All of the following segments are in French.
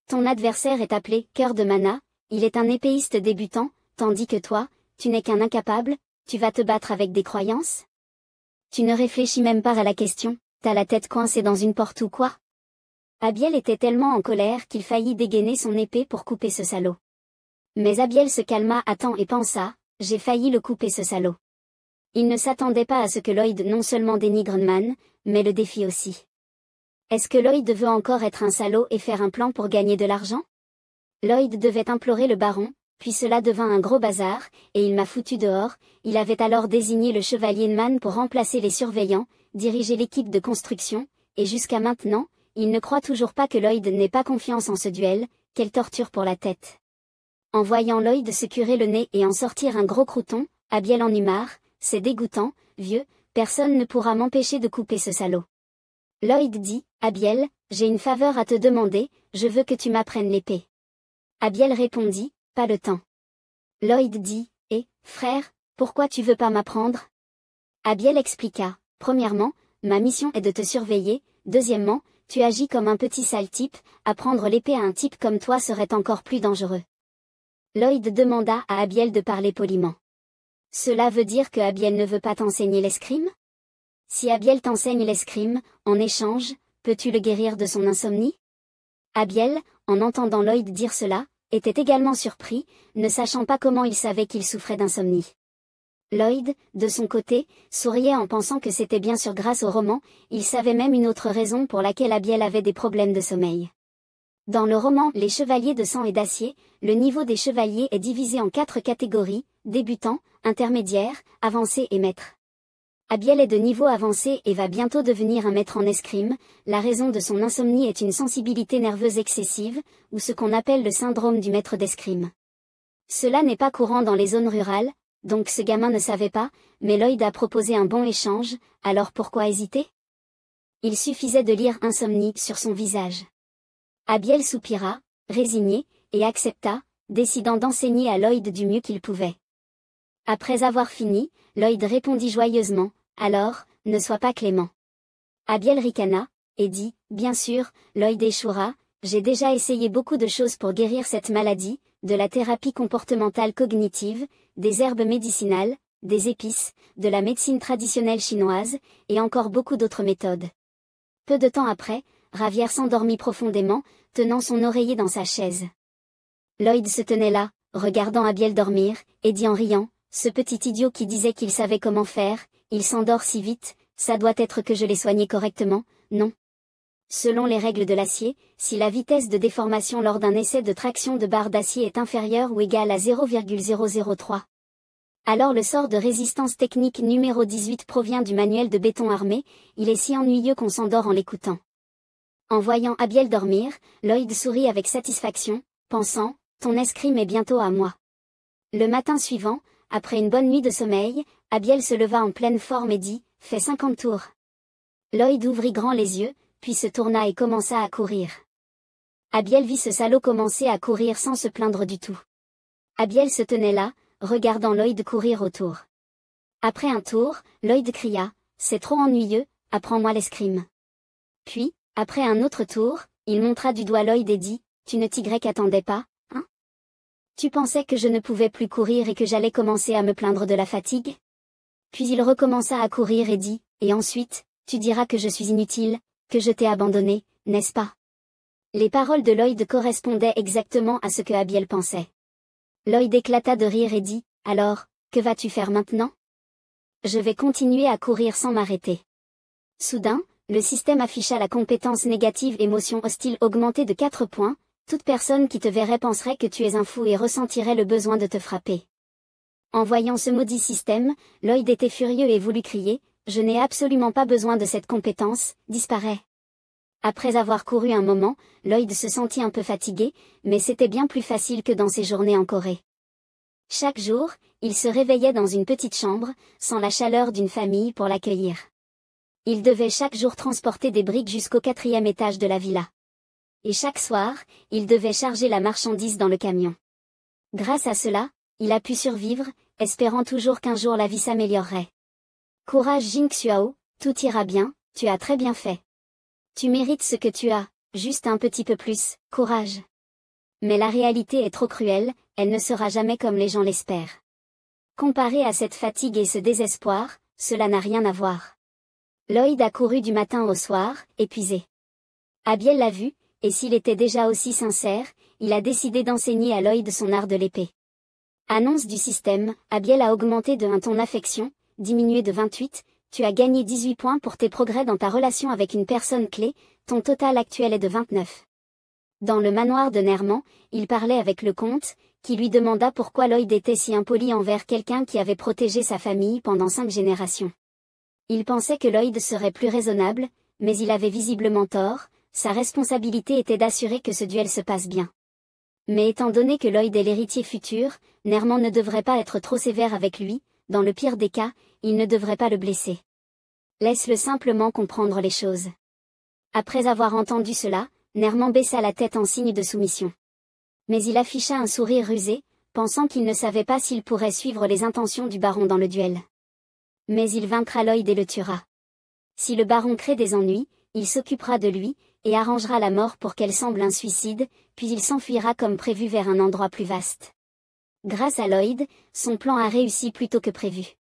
Ton adversaire est appelé Cœur de Mana, il est un épéiste débutant, tandis que toi, tu n'es qu'un incapable, tu vas te battre avec des croyances? Tu ne réfléchis même pas à la question, t'as la tête coincée dans une porte ou quoi? Abiel était tellement en colère qu'il faillit dégainer son épée pour couper ce salaud. Mais Abiel se calma à temps et pensa, j'ai failli le couper ce salaud. Il ne s'attendait pas à ce que Lloyd non seulement dénigre Man, mais le défie aussi. Est-ce que Lloyd veut encore être un salaud et faire un plan pour gagner de l'argent? Lloyd devait implorer le baron, puis cela devint un gros bazar, et il m'a foutu dehors. Il avait alors désigné le chevalier Man pour remplacer les surveillants, diriger l'équipe de construction, et jusqu'à maintenant, il ne croit toujours pas que Lloyd n'ait pas confiance en ce duel. Quelle torture pour la tête. En voyant Lloyd se curer le nez et en sortir un gros crouton, Abiel en eut marre, c'est dégoûtant, vieux, personne ne pourra m'empêcher de couper ce salaud. Lloyd dit, Abiel, j'ai une faveur à te demander, je veux que tu m'apprennes l'épée. Abiel répondit, pas le temps. Lloyd dit, frère, pourquoi tu veux pas m'apprendre? Abiel expliqua, premièrement, ma mission est de te surveiller, deuxièmement, tu agis comme un petit sale type, apprendre l'épée à un type comme toi serait encore plus dangereux. Lloyd demanda à Abiel de parler poliment. Cela veut dire que Abiel ne veut pas t'enseigner l'escrime? Si Abiel t'enseigne l'escrime, en échange, peux-tu le guérir de son insomnie? Abiel, en entendant Lloyd dire cela, était également surpris, ne sachant pas comment il savait qu'il souffrait d'insomnie. Lloyd, de son côté, souriait en pensant que c'était bien sûr grâce au roman, il savait même une autre raison pour laquelle Abiel avait des problèmes de sommeil. Dans le roman Les Chevaliers de sang et d'acier, le niveau des chevaliers est divisé en 4 catégories, débutants, intermédiaires, avancés et maîtres. Abiel est de niveau avancé et va bientôt devenir un maître en escrime. La raison de son insomnie est une sensibilité nerveuse excessive, ou ce qu'on appelle le syndrome du maître d'escrime. Cela n'est pas courant dans les zones rurales, donc ce gamin ne savait pas, mais Lloyd a proposé un bon échange, alors pourquoi hésiter? Il suffisait de lire insomnie sur son visage. Abiel soupira, résigné, et accepta, décidant d'enseigner à Lloyd du mieux qu'il pouvait. Après avoir fini, Lloyd répondit joyeusement, alors, ne sois pas clément. Abiel ricana, et dit, bien sûr, Lloyd échouera, j'ai déjà essayé beaucoup de choses pour guérir cette maladie, de la thérapie comportementale cognitive, des herbes médicinales, des épices, de la médecine traditionnelle chinoise, et encore beaucoup d'autres méthodes. Peu de temps après, Ravière s'endormit profondément, tenant son oreiller dans sa chaise. Lloyd se tenait là, regardant Abiel dormir, et dit en riant, ce petit idiot qui disait qu'il savait comment faire, il s'endort si vite, ça doit être que je l'ai soigné correctement, non? Selon les règles de l'acier, si la vitesse de déformation lors d'un essai de traction de barre d'acier est inférieure ou égale à 0,003, alors le sort de résistance technique numéro 18 provient du manuel de béton armé, il est si ennuyeux qu'on s'endort en l'écoutant. En voyant Abiel dormir, Lloyd sourit avec satisfaction, pensant, ton escrime est bientôt à moi. Le matin suivant, après une bonne nuit de sommeil, Abiel se leva en pleine forme et dit, fais 50 tours. Lloyd ouvrit grand les yeux, puis se tourna et commença à courir. Abiel vit ce salaud commencer à courir sans se plaindre du tout. Abiel se tenait là, regardant Lloyd courir autour. Après un tour, Lloyd cria, c'est trop ennuyeux, apprends-moi l'escrime. Puis, après un autre tour, il montra du doigt Lloyd et dit, tu ne t'y attendais pas, hein? Tu pensais que je ne pouvais plus courir et que j'allais commencer à me plaindre de la fatigue? Puis il recommença à courir et dit, et ensuite, tu diras que je suis inutile, que je t'ai abandonné, n'est-ce pas? Les paroles de Lloyd correspondaient exactement à ce que Abiel pensait. Lloyd éclata de rire et dit, alors, que vas-tu faire maintenant? Je vais continuer à courir sans m'arrêter. Soudain, le système afficha la compétence négative émotion hostile augmentée de 4 points, toute personne qui te verrait penserait que tu es un fou et ressentirait le besoin de te frapper. En voyant ce maudit système, Lloyd était furieux et voulut crier, je n'ai absolument pas besoin de cette compétence, disparaît. Après avoir couru un moment, Lloyd se sentit un peu fatigué, mais c'était bien plus facile que dans ses journées en Corée. Chaque jour, il se réveillait dans une petite chambre, sans la chaleur d'une famille pour l'accueillir. Il devait chaque jour transporter des briques jusqu'au 4e étage de la villa. Et chaque soir, il devait charger la marchandise dans le camion. Grâce à cela, il a pu survivre, espérant toujours qu'un jour la vie s'améliorerait. Courage Jing Xuao, tout ira bien, tu as très bien fait. Tu mérites ce que tu as, juste un petit peu plus, courage. Mais la réalité est trop cruelle, elle ne sera jamais comme les gens l'espèrent. Comparé à cette fatigue et ce désespoir, cela n'a rien à voir. Lloyd a couru du matin au soir, épuisé. Abiel l'a vu, et s'il était déjà aussi sincère, il a décidé d'enseigner à Lloyd son art de l'épée. Annonce du système, Abiel a augmenté de 1 ton affection, diminué de 28, tu as gagné 18 points pour tes progrès dans ta relation avec une personne clé, ton total actuel est de 29. Dans le manoir de Nerman, il parlait avec le comte, qui lui demanda pourquoi Lloyd était si impoli envers quelqu'un qui avait protégé sa famille pendant 5 générations. Il pensait que Lloyd serait plus raisonnable, mais il avait visiblement tort, sa responsabilité était d'assurer que ce duel se passe bien. Mais étant donné que Lloyd est l'héritier futur, Nerman ne devrait pas être trop sévère avec lui, dans le pire des cas, il ne devrait pas le blesser. Laisse-le simplement comprendre les choses. Après avoir entendu cela, Nerman baissa la tête en signe de soumission. Mais il afficha un sourire rusé, pensant qu'il ne savait pas s'il pourrait suivre les intentions du baron dans le duel. Mais il vaincra Lloyd et le tuera. Si le baron crée des ennuis, il s'occupera de lui, et arrangera la mort pour qu'elle semble un suicide, puis il s'enfuira comme prévu vers un endroit plus vaste. Grâce à Lloyd, son plan a réussi plus tôt que prévu.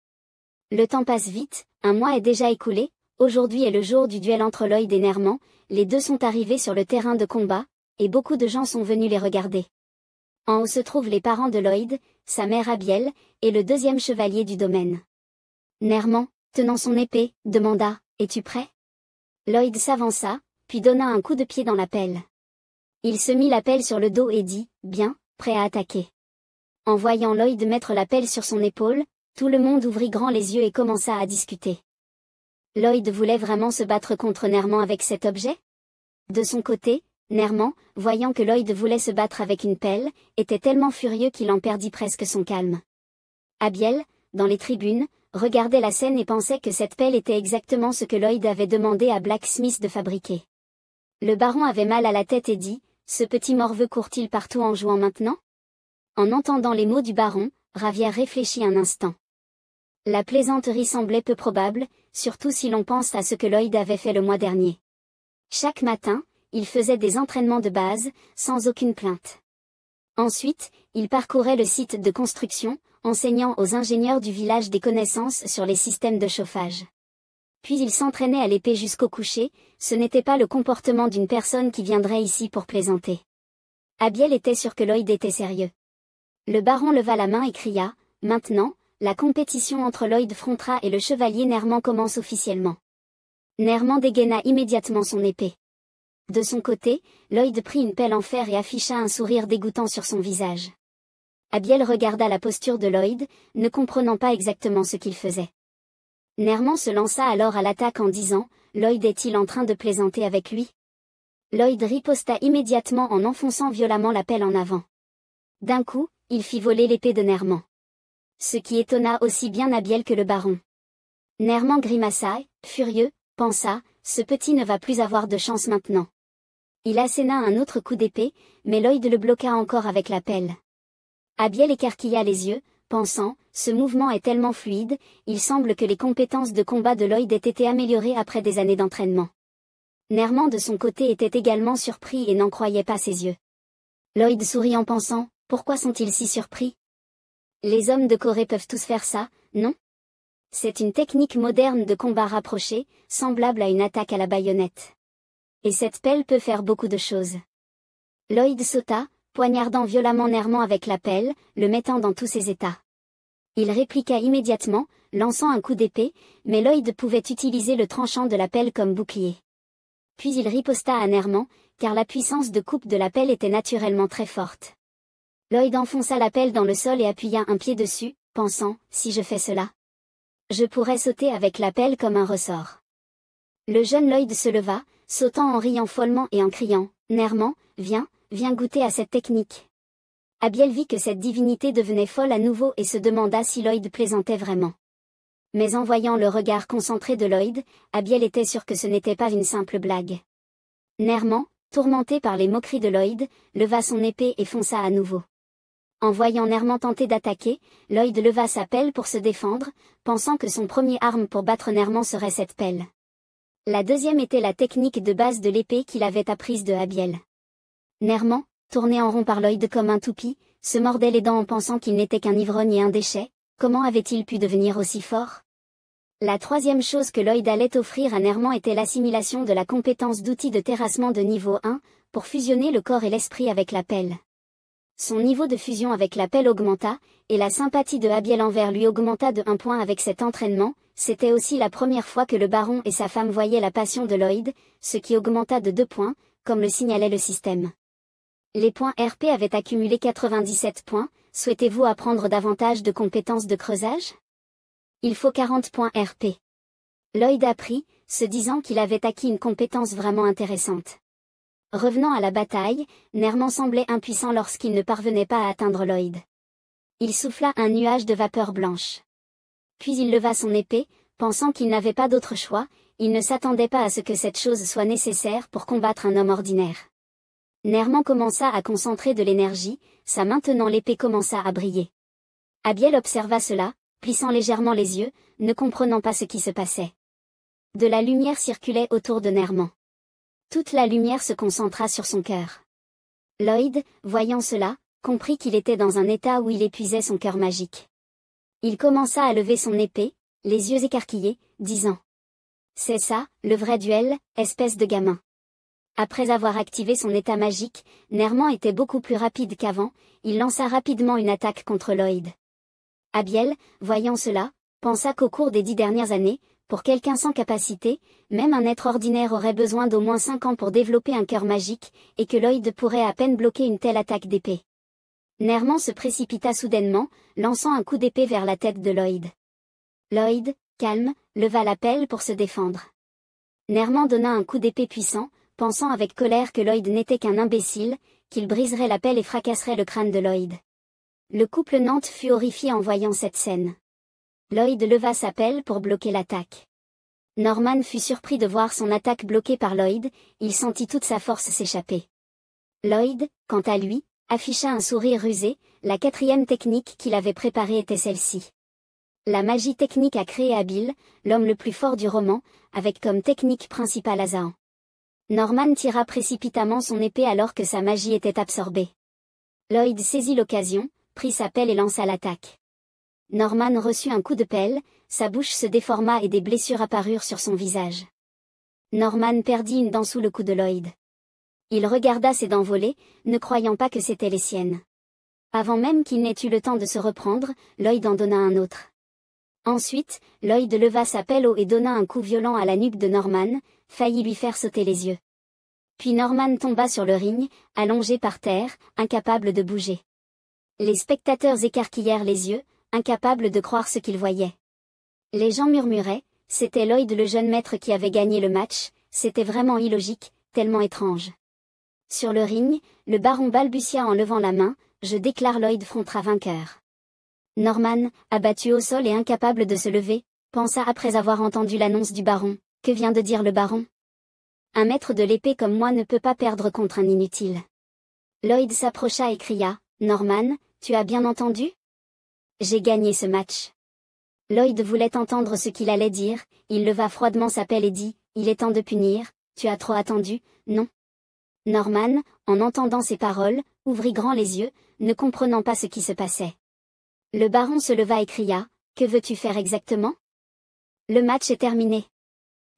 Le temps passe vite, un mois est déjà écoulé, aujourd'hui est le jour du duel entre Lloyd et Nerman, les deux sont arrivés sur le terrain de combat, et beaucoup de gens sont venus les regarder. En haut se trouvent les parents de Lloyd, sa mère Abiel, et le deuxième chevalier du domaine. Nerman, tenant son épée, demanda, « Es-tu prêt ?» Lloyd s'avança, puis donna un coup de pied dans la pelle. Il se mit la pelle sur le dos et dit, « Bien, prêt à attaquer. » En voyant Lloyd mettre la pelle sur son épaule, tout le monde ouvrit grand les yeux et commença à discuter. Lloyd voulait vraiment se battre contre Nerman avec cet objet? De son côté, Nerman, voyant que Lloyd voulait se battre avec une pelle, était tellement furieux qu'il en perdit presque son calme. Abiel, dans les tribunes, regardait la scène et pensait que cette pelle était exactement ce que Lloyd avait demandé à Blacksmith de fabriquer. Le baron avait mal à la tête et dit, « Ce petit morveux court-il partout en jouant maintenant ?» En entendant les mots du baron, Ravière réfléchit un instant. La plaisanterie semblait peu probable, surtout si l'on pense à ce que Lloyd avait fait le mois dernier. Chaque matin, il faisait des entraînements de base, sans aucune plainte. Ensuite, il parcourait le site de construction, enseignant aux ingénieurs du village des connaissances sur les systèmes de chauffage. Puis il s'entraînait à l'épée jusqu'au coucher, ce n'était pas le comportement d'une personne qui viendrait ici pour plaisanter. Abiel était sûr que Lloyd était sérieux. Le baron leva la main et cria, « Maintenant, la compétition entre Lloyd Frontra et le chevalier Nerman commence officiellement. » Nerman dégaina immédiatement son épée. De son côté, Lloyd prit une pelle en fer et afficha un sourire dégoûtant sur son visage. Abiel regarda la posture de Lloyd, ne comprenant pas exactement ce qu'il faisait. Nerman se lança alors à l'attaque en disant, « Lloyd est-il en train de plaisanter avec lui ?» Lloyd riposta immédiatement en enfonçant violemment la pelle en avant. D'un coup, il fit voler l'épée de Nerman. Ce qui étonna aussi bien Abiel que le baron. Nerman grimaça, furieux, pensa, « Ce petit ne va plus avoir de chance maintenant. » Il asséna un autre coup d'épée, mais Lloyd le bloqua encore avec la pelle. Abiel écarquilla les yeux, pensant, ce mouvement est tellement fluide, il semble que les compétences de combat de Lloyd aient été améliorées après des années d'entraînement. Nerman de son côté était également surpris et n'en croyait pas ses yeux. Lloyd sourit en pensant, pourquoi sont-ils si surpris? Les hommes de Corée peuvent tous faire ça, non? C'est une technique moderne de combat rapproché, semblable à une attaque à la baïonnette. Et cette pelle peut faire beaucoup de choses. Lloyd sauta, poignardant violemment Nerman avec la pelle, le mettant dans tous ses états. Il répliqua immédiatement, lançant un coup d'épée, mais Lloyd pouvait utiliser le tranchant de la pelle comme bouclier. Puis il riposta à Nerman, car la puissance de coupe de la pelle était naturellement très forte. Lloyd enfonça la pelle dans le sol et appuya un pied dessus, pensant, si je fais cela, je pourrais sauter avec la pelle comme un ressort. Le jeune Lloyd se leva, sautant en riant follement et en criant, Nerman, viens goûter à cette technique. Abiel vit que cette divinité devenait folle à nouveau et se demanda si Lloyd plaisantait vraiment. Mais en voyant le regard concentré de Lloyd, Abiel était sûr que ce n'était pas une simple blague. Nerman, tourmenté par les moqueries de Lloyd, leva son épée et fonça à nouveau. En voyant Nerman tenter d'attaquer, Lloyd leva sa pelle pour se défendre, pensant que son premier arme pour battre Nerman serait cette pelle. La deuxième était la technique de base de l'épée qu'il avait apprise de Abiel. Nerman, tourné en rond par Lloyd comme un toupie, se mordait les dents en pensant qu'il n'était qu'un ivrogne et un déchet. Comment avait-il pu devenir aussi fort? La troisième chose que Lloyd allait offrir à Nerman était l'assimilation de la compétence d'outil de terrassement de niveau 1, pour fusionner le corps et l'esprit avec la pelle. Son niveau de fusion avec la pelle augmenta, et la sympathie de Abiel envers lui augmenta de 1 point avec cet entraînement. C'était aussi la première fois que le baron et sa femme voyaient la passion de Lloyd, ce qui augmenta de 2 points, comme le signalait le système. Les points RP avaient accumulé 97 points, souhaitez-vous apprendre davantage de compétences de creusage? Il faut 40 points RP. Lloyd apprit, se disant qu'il avait acquis une compétence vraiment intéressante. Revenant à la bataille, Nerman semblait impuissant lorsqu'il ne parvenait pas à atteindre Lloyd. Il souffla un nuage de vapeur blanche. Puis il leva son épée, pensant qu'il n'avait pas d'autre choix, il ne s'attendait pas à ce que cette chose soit nécessaire pour combattre un homme ordinaire. Nerman commença à concentrer de l'énergie, sa main tenant l'épée commença à briller. Abiel observa cela, plissant légèrement les yeux, ne comprenant pas ce qui se passait. De la lumière circulait autour de Nerman. Toute la lumière se concentra sur son cœur. Lloyd, voyant cela, comprit qu'il était dans un état où il épuisait son cœur magique. Il commença à lever son épée, les yeux écarquillés, disant: « C'est ça, le vrai duel, espèce de gamin. » Après avoir activé son état magique, Nerman était beaucoup plus rapide qu'avant, il lança rapidement une attaque contre Lloyd. Abiel, voyant cela, pensa qu'au cours des 10 dernières années, pour quelqu'un sans capacité, même un être ordinaire aurait besoin d'au moins 5 ans pour développer un cœur magique, et que Lloyd pourrait à peine bloquer une telle attaque d'épée. Nerman se précipita soudainement, lançant un coup d'épée vers la tête de Lloyd. Lloyd, calme, leva la pelle pour se défendre. Nerman donna un coup d'épée puissant, pensant avec colère que Lloyd n'était qu'un imbécile, qu'il briserait la pelle et fracasserait le crâne de Lloyd. Le couple Nantes fut horrifié en voyant cette scène. Lloyd leva sa pelle pour bloquer l'attaque. Norman fut surpris de voir son attaque bloquée par Lloyd, il sentit toute sa force s'échapper. Lloyd, quant à lui, afficha un sourire rusé, la 4e technique qu'il avait préparée était celle-ci. La magie technique a créé Abiel, l'homme le plus fort du roman, avec comme technique principale Azaan. Norman tira précipitamment son épée alors que sa magie était absorbée. Lloyd saisit l'occasion, prit sa pelle et lança l'attaque. Norman reçut un coup de pelle, sa bouche se déforma et des blessures apparurent sur son visage. Norman perdit une dent sous le coup de Lloyd. Il regarda ses dents voler, ne croyant pas que c'étaient les siennes. Avant même qu'il n'ait eu le temps de se reprendre, Lloyd en donna un autre. Ensuite, Lloyd leva sa pelle haut et donna un coup violent à la nuque de Norman, faillit lui faire sauter les yeux. Puis Norman tomba sur le ring, allongé par terre, incapable de bouger. Les spectateurs écarquillèrent les yeux, incapables de croire ce qu'ils voyaient. Les gens murmuraient, c'était Lloyd le jeune maître qui avait gagné le match, c'était vraiment illogique, tellement étrange. Sur le ring, le baron balbutia en levant la main, je déclare Lloyd Frontera vainqueur. Norman, abattu au sol et incapable de se lever, pensa après avoir entendu l'annonce du baron, que vient de dire le baron? Un maître de l'épée comme moi ne peut pas perdre contre un inutile. Lloyd s'approcha et cria, Norman, tu as bien entendu? J'ai gagné ce match. Lloyd voulait entendre ce qu'il allait dire, il leva froidement sa pelle et dit, il est temps de punir, tu as trop attendu, non? Norman, en entendant ces paroles, ouvrit grand les yeux, ne comprenant pas ce qui se passait. Le baron se leva et cria, que veux-tu faire exactement? Le match est terminé.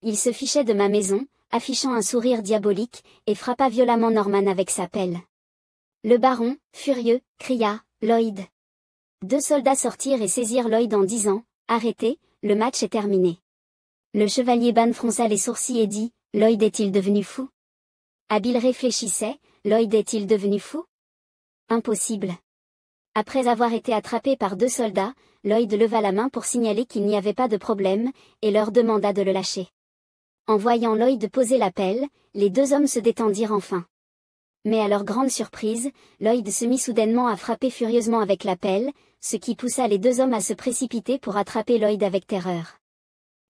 Il se fichait de ma maison, affichant un sourire diabolique, et frappa violemment Norman avec sa pelle. Le baron, furieux, cria, Lloyd. 2 soldats sortirent et saisirent Lloyd en disant, arrêtez, le match est terminé. Le chevalier Ban fronça les sourcils et dit, Lloyd est-il devenu fou? Abiel réfléchissait, Lloyd est-il devenu fou? Impossible. Après avoir été attrapé par 2 soldats, Lloyd leva la main pour signaler qu'il n'y avait pas de problème, et leur demanda de le lâcher. En voyant Lloyd poser la pelle, les 2 hommes se détendirent enfin. Mais à leur grande surprise, Lloyd se mit soudainement à frapper furieusement avec la pelle, ce qui poussa les 2 hommes à se précipiter pour attraper Lloyd avec terreur.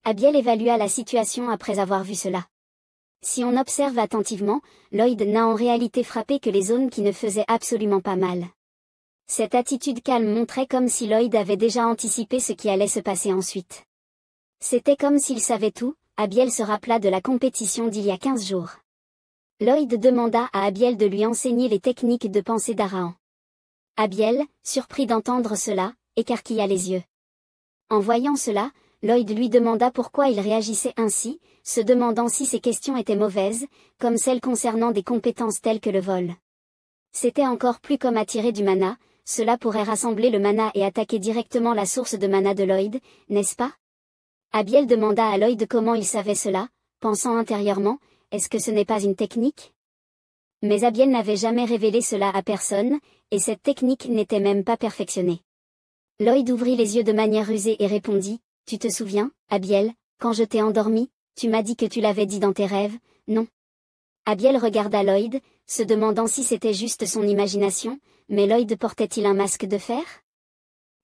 Abiel évalua la situation après avoir vu cela. Si on observe attentivement, Lloyd n'a en réalité frappé que les zones qui ne faisaient absolument pas mal. Cette attitude calme montrait comme si Lloyd avait déjà anticipé ce qui allait se passer ensuite. C'était comme s'il savait tout, Abiel se rappela de la compétition d'il y a 15 jours. Lloyd demanda à Abiel de lui enseigner les techniques de pensée d'Arahan. Abiel, surpris d'entendre cela, écarquilla les yeux. En voyant cela, Lloyd lui demanda pourquoi il réagissait ainsi, se demandant si ses questions étaient mauvaises, comme celles concernant des compétences telles que le vol. C'était encore plus comme attirer du mana, cela pourrait rassembler le mana et attaquer directement la source de mana de Lloyd, n'est-ce pas? Abiel demanda à Lloyd comment il savait cela, pensant intérieurement, est-ce que ce n'est pas une technique? Mais Abiel n'avait jamais révélé cela à personne, et cette technique n'était même pas perfectionnée. Lloyd ouvrit les yeux de manière rusée et répondit, tu te souviens, Abiel, quand je t'ai endormi, tu m'as dit que tu l'avais dit dans tes rêves, non? Abiel regarda Lloyd, se demandant si c'était juste son imagination, mais Lloyd portait-il un masque de fer?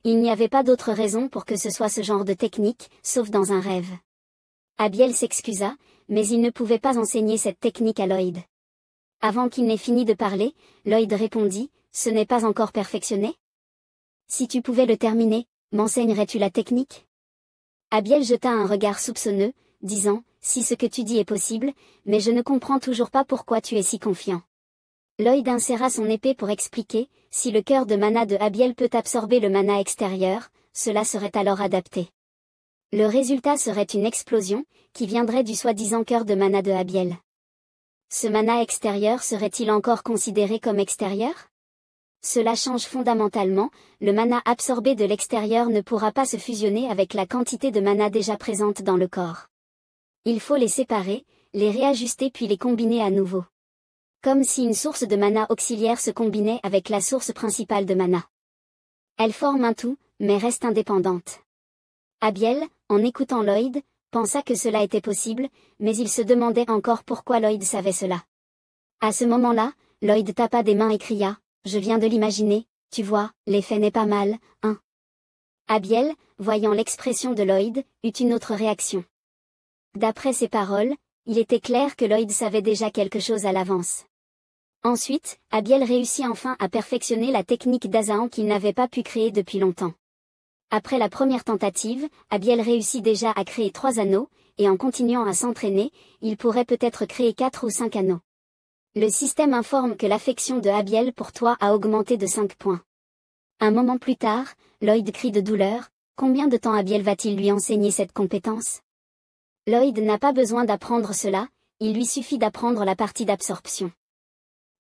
Il n'y avait pas d'autre raison pour que ce soit ce genre de technique, sauf dans un rêve. Abiel s'excusa, mais il ne pouvait pas enseigner cette technique à Lloyd. Avant qu'il n'ait fini de parler, Lloyd répondit, ce n'est pas encore perfectionné? Si tu pouvais le terminer, m'enseignerais-tu la technique? Abiel jeta un regard soupçonneux, disant, si ce que tu dis est possible, mais je ne comprends toujours pas pourquoi tu es si confiant. Lloyd inséra son épée pour expliquer, si le cœur de mana de Abiel peut absorber le mana extérieur, cela serait alors adapté. Le résultat serait une explosion, qui viendrait du soi-disant cœur de mana de Abiel. Ce mana extérieur serait-il encore considéré comme extérieur? Cela change fondamentalement, le mana absorbé de l'extérieur ne pourra pas se fusionner avec la quantité de mana déjà présente dans le corps. Il faut les séparer, les réajuster puis les combiner à nouveau. Comme si une source de mana auxiliaire se combinait avec la source principale de mana. Elles forment un tout, mais restent indépendantes. Abiel, en écoutant Lloyd, pensa que cela était possible, mais il se demandait encore pourquoi Lloyd savait cela. À ce moment-là, Lloyd tapa des mains et cria, je viens de l'imaginer, tu vois, l'effet n'est pas mal, hein. Abiel, voyant l'expression de Lloyd, eut une autre réaction. D'après ses paroles, il était clair que Lloyd savait déjà quelque chose à l'avance. Ensuite, Abiel réussit enfin à perfectionner la technique d'Azahan qu'il n'avait pas pu créer depuis longtemps. Après la première tentative, Abiel réussit déjà à créer 3 anneaux, et en continuant à s'entraîner, il pourrait peut-être créer 4 ou 5 anneaux. Le système informe que l'affection de Abiel pour toi a augmenté de 5 points. Un moment plus tard, Lloyd crie de douleur, combien de temps Abiel va-t-il lui enseigner cette compétence? Lloyd n'a pas besoin d'apprendre cela, il lui suffit d'apprendre la partie d'absorption.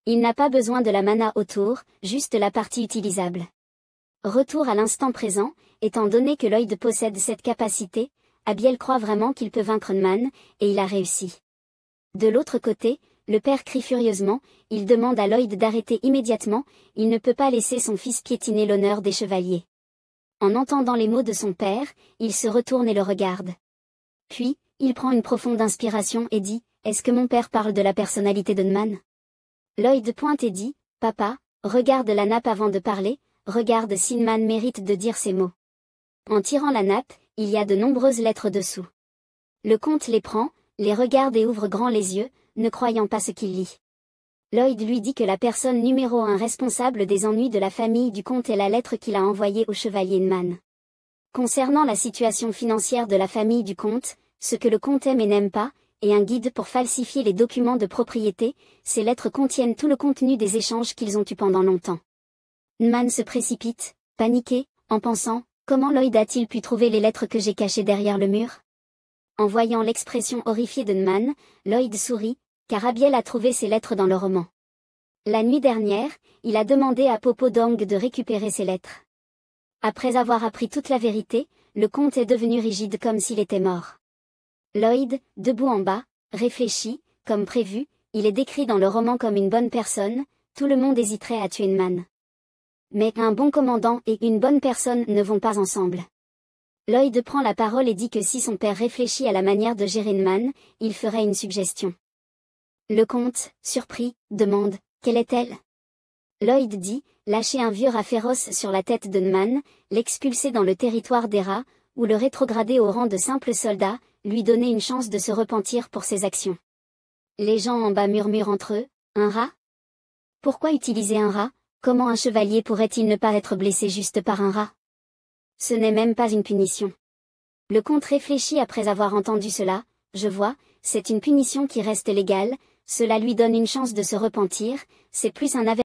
Il n'a pas besoin de la mana autour, juste la partie utilisable. Retour à l'instant présent, étant donné que Lloyd possède cette capacité, Abiel croit vraiment qu'il peut vaincre Nman, et il a réussi. De l'autre côté, le père crie furieusement, il demande à Lloyd d'arrêter immédiatement, il ne peut pas laisser son fils piétiner l'honneur des chevaliers. En entendant les mots de son père, il se retourne et le regarde. Puis, il prend une profonde inspiration et dit, est-ce que mon père parle de la personnalité de Nman? Lloyd pointe et dit, papa, regarde la nappe avant de parler, regarde si Nman mérite de dire ces mots. En tirant la nappe, il y a de nombreuses lettres dessous. Le comte les prend, les regarde et ouvre grand les yeux, ne croyant pas ce qu'il lit. Lloyd lui dit que la personne numéro 1 responsable des ennuis de la famille du comte est la lettre qu'il a envoyée au chevalier Nman. Concernant la situation financière de la famille du comte, ce que le comte aime et n'aime pas, et un guide pour falsifier les documents de propriété, ces lettres contiennent tout le contenu des échanges qu'ils ont eus pendant longtemps. Nman se précipite, paniqué, en pensant, comment Lloyd a-t-il pu trouver les lettres que j'ai cachées derrière le mur? En voyant l'expression horrifiée de Nman, Lloyd sourit, car Abiel a trouvé ces lettres dans le roman. La nuit dernière, il a demandé à Popo Dong de récupérer ces lettres. Après avoir appris toute la vérité, le comte est devenu rigide comme s'il était mort. Lloyd, debout en bas, réfléchit, comme prévu, il est décrit dans le roman comme une bonne personne, tout le monde hésiterait à tuer Nman. Mais un bon commandant et une bonne personne ne vont pas ensemble. Lloyd prend la parole et dit que si son père réfléchit à la manière de gérer Nman, il ferait une suggestion. Le comte, surpris, demande, quelle est-elle? Lloyd dit, lâcher un vieux rat féroce sur la tête de Nman, l'expulser dans le territoire des rats, ou le rétrograder au rang de simple soldat, lui donner une chance de se repentir pour ses actions. Les gens en bas murmurent entre eux, un rat? Pourquoi utiliser un rat? Comment un chevalier pourrait-il ne pas être blessé juste par un rat? Ce n'est même pas une punition. Le comte réfléchit après avoir entendu cela, je vois, c'est une punition qui reste légale, cela lui donne une chance de se repentir, c'est plus un avertissement